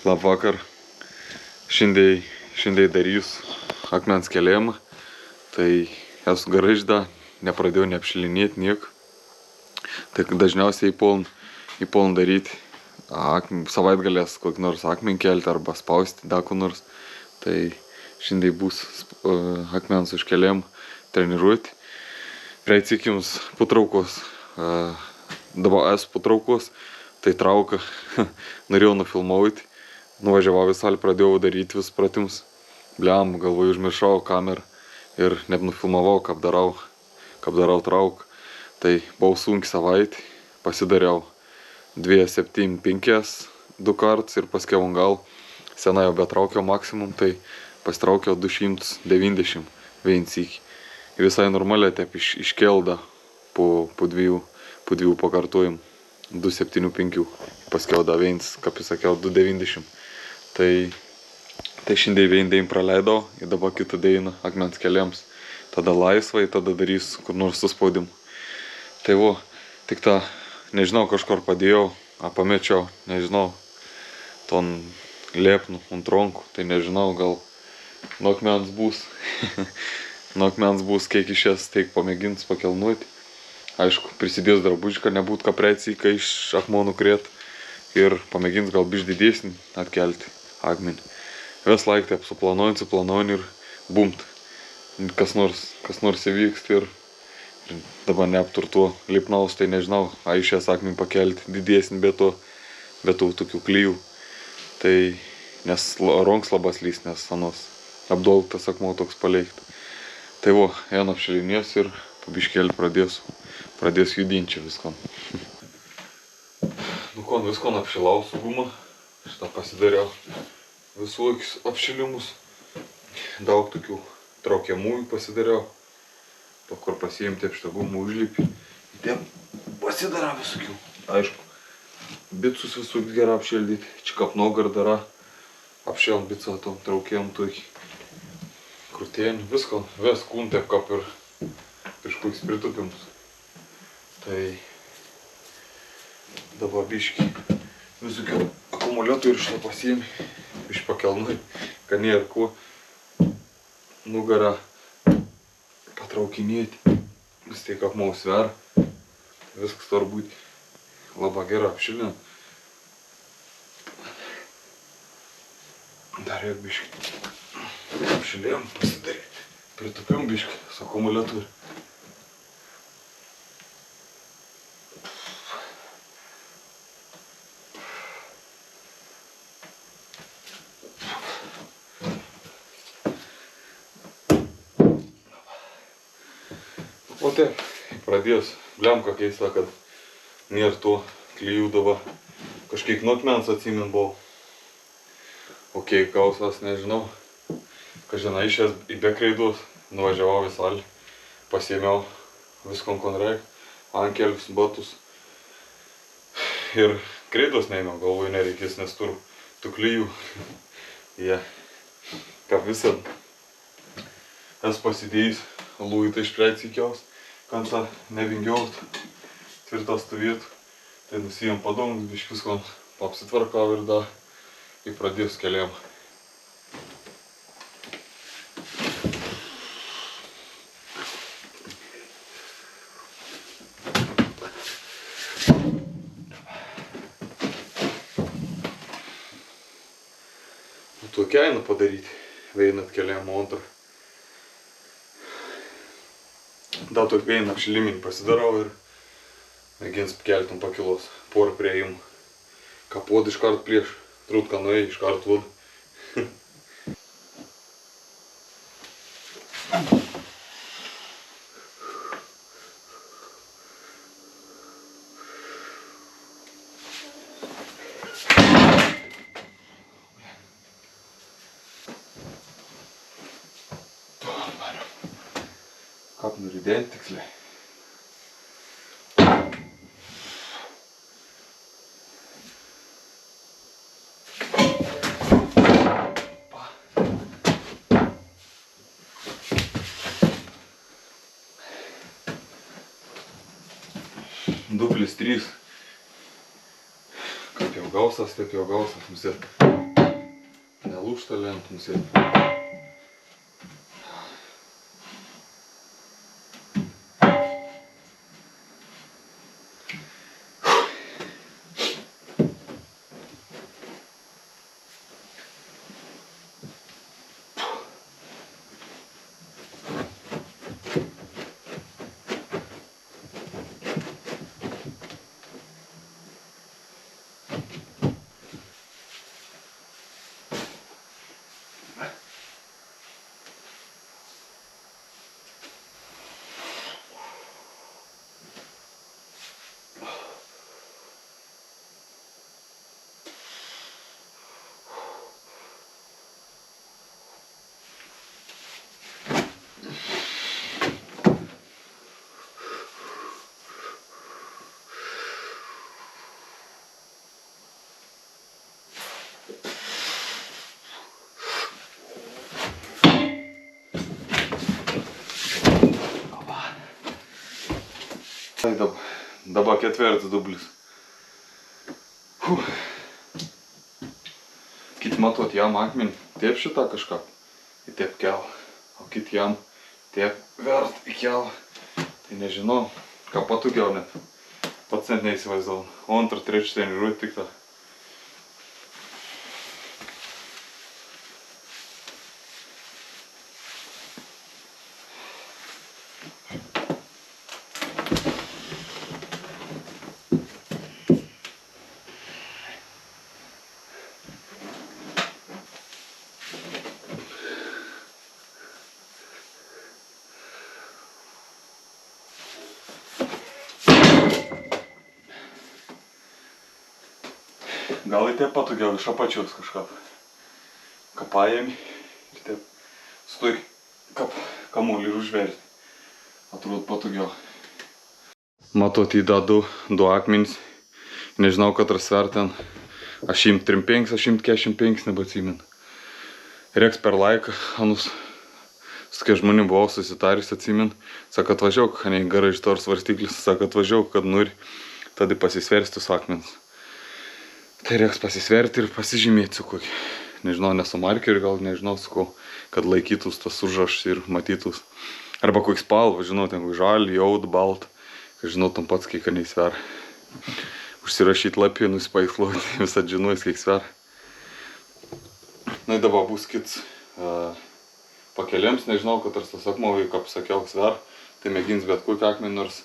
Labvakar. Šiandien darysiu akmens kėlimą. Tai esu garažda, nepradėjau neapšilinėti nieko. Tai dažniausiai įpoln daryti savaitgalės kokį nors akmenį kelti arba spausti dar ko nors. Tai šiandien bus akmens užkėlimą treniruoti. Praeitsyk jums patraukos, dabar esu patraukos, tai trauka, norėjau nufilmuoti. Nuvažiavau į salę, pradėjau daryti vis pratimus. Bliam, galvoju, užmiršau kamerą ir nebnufilmavau, kaip darau trauką. Tai buvau sunki savaitė, pasidariau 2,75 du kartus ir paskiau gal senai jau betraukiau maksimum, tai pasitraukiau 290 vien sykį. Visai normaliai taip iškelda po dviejų pakartojimų 2,75, paskiau da viens, kaip jis sakiau, 2,90. Tai šiandien vien praleidau ir dabar kitą dieną akmens kėlėms. Tada laisvai, tada darysiu kur nors su spaudimu. Tai vo, tik tą, nežinau, kažkur padėjau, pamečiau, nežinau, ton liepnų ant rankų, tai nežinau, gal nuo akmens bus. Nuo akmens bus, kiek išės, teik pamėgins pakelnuoti. Aišku, prisidės drabužį, kad nebūtų ką precijai iš akmenų krėt. Ir pamėgins gal biškį didesnį atkelti akmenį. Vis laik taip suplanuojant ir bumt. Kas nors įvykst ir dabar neapturtuo lipnaus, tai nežinau, išės akmenį pakelti didesnį be tų tokių klyjų. Tai nes ronks labas lys, nes anos apdoltas akmuo toks paleikti. Tai vo, einu apšilinės ir pabiškėlį pradėsiu judinti viską. Nu ko, viską apšilau su guma. Šitą pasidariau visokius apšilimus. Daug tokių traukiamųjų pasidariau. Po kur pasiimti šitą gumą užlipį. Įtėm pasidariau visokių. Aišku, bitsus visokius gerai apšildyti. Čikapnogą dar apšėl bitsą tom traukiam tokį. Krūtėnį, viską, ves kūn taip kaip ir prieš kokius pritupimus. Tai dabar biškį visokių akumuliatorių šitą pasiėmė. Biškį pakelnui, kad nėra kuo nugarą patraukinėti. Vis tiek apmaus sver. Viskas turi būti labai gerai apšilina. Dar ir biškį apšilėjom pasidaryti. Pritupim biškį su akumuliatoriu. O taip, pradėjus, blemka keista, kad nėra to klijų dabar. Kažkiek nuo akmens atsimin buvau. Ok, kausas, nežinau. Kažina išės į bekreidus, nuvažiavau į salę. Pasiėmiau viską kon reik, ankelius, batus. Ir kreidus neėmiau, galvoju nereikės, nes turiu tų klijų. Jie, kaip visad, esu pasidėjęs luitą iš preicikiaus. Kanca nevingiaut, tvirtas stovėtų. Tai nusijom padomus, biškius kon apsitvarkau ir dar į pradėjus kėlimą. Tokia einu padaryti, veinat kėlimą antrą. Dar tokį vieną apšiliminį pasidarau ir mėgins kelti pakilos porą prieimų. Kapot iš kart prieš, trutką nuėjai, iš kart vod. Kaip nuridėti tiksliai. Du plus 3. Kaip jau gausas, taip jau gausas. Nelūžta lentoms ir. Dabar ketvirtas dublis. Kit matot jam akmenį, taip šitą kažką, į taip kel, o kit jam taip vert į kel. Tai nežinau, ką patogiau net. Pats net neįsivaizdavau. O antrą, trečią treniruotę tik tą. Gal į taip patogiau iš apačios kažką. Kapajami ir taip stoi kamuolį ir užverti. Atrodo patogiau. Matot, įdedu du akmenys. Nežinau, katras sver ten 135, 145, nebeatsimenu. Reiks per laiką, anus su tokia žmonėm buvau susitaręs, atsimenu. Sako, atvažiauk, ne gerai iš to ar svarstyklis, sako, atvažiauk, kad nori, tada pasisversti su akmens. Tai reiks pasisverti ir pasižymėti su kokį. Nežinau, nesu markeriu, gal nežinau su ko, kad laikytus tas užrašas ir matytus. Arba kokį spalvą, žinau, ten kokį žalį, jaudų, baltą, kad žinotum pats, kiek neįsver. Užsirašyti lapį, nusipaiksloti, visą žinojus, kiek sver. Na, dabar bus kits pakeliams, nežinau, kad tas akmovai, kaip sakiau, sver. Tai mėgins bet kokį akmenį, nors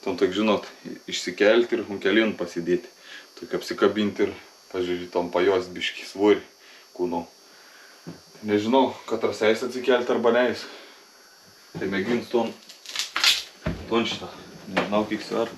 tam toks, žinot, išsikelti ir kelin pasidėti. Tokia apsikabinti ir pažiūrėti tom pajos biškį svorį kūno. Tai nežinau, katras eis atsikelti arba neis. Tai mėgins ton šitą. Nežinau, kiek sver.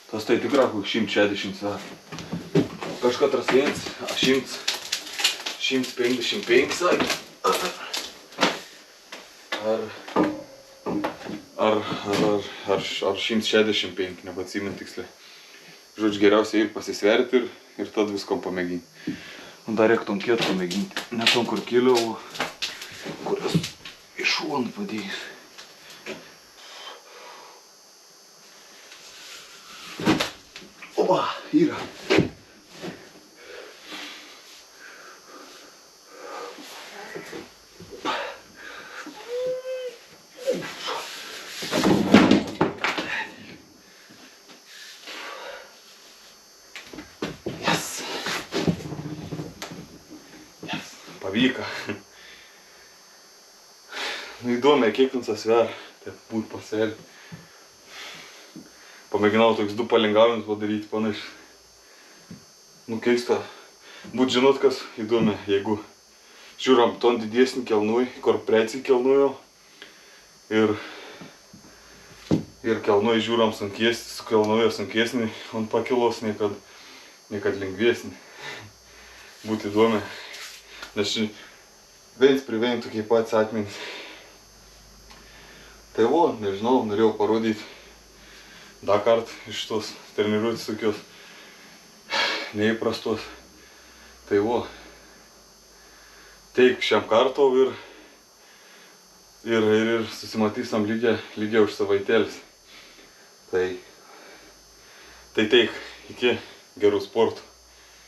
Tas tai tikrai kokį 160 sver. Kažkatras viens, 155 sakė. Ar 165, nebeatsimenu tiksliai. Žodžiu, geriausia ir pasisverti ir tad viskom pamėginti. Dar reik tom kiet pamėginti. Ne tom, kur kiliau, kurios iš šonų padėjus. Opa, yra. Pavyko. Nu, įdomiai, kiek ten sasver, taip būt pasverti. Pamėginau toks 2 palingavimus padaryti panašiai. Nu, keista. Būt žinot, kas įdomi, jeigu žiūram ton didesnį kelnui, kur preci kelnujo ir kelnui žiūram sunkesnį, kelnujo sunkesnį ant pakilosnį, kad nei kad lengvesnį. Būti įdomi. Nes viens prie vien tokie pats akmenys. Tai vo, nežinau, norėjau parodyti dar kartą iš tos treniruotės tokios neįprastos. Tai vo, teik šiam kartau ir susimatysim lygiai už savaitėlis. Tai teik, iki gerų sportų.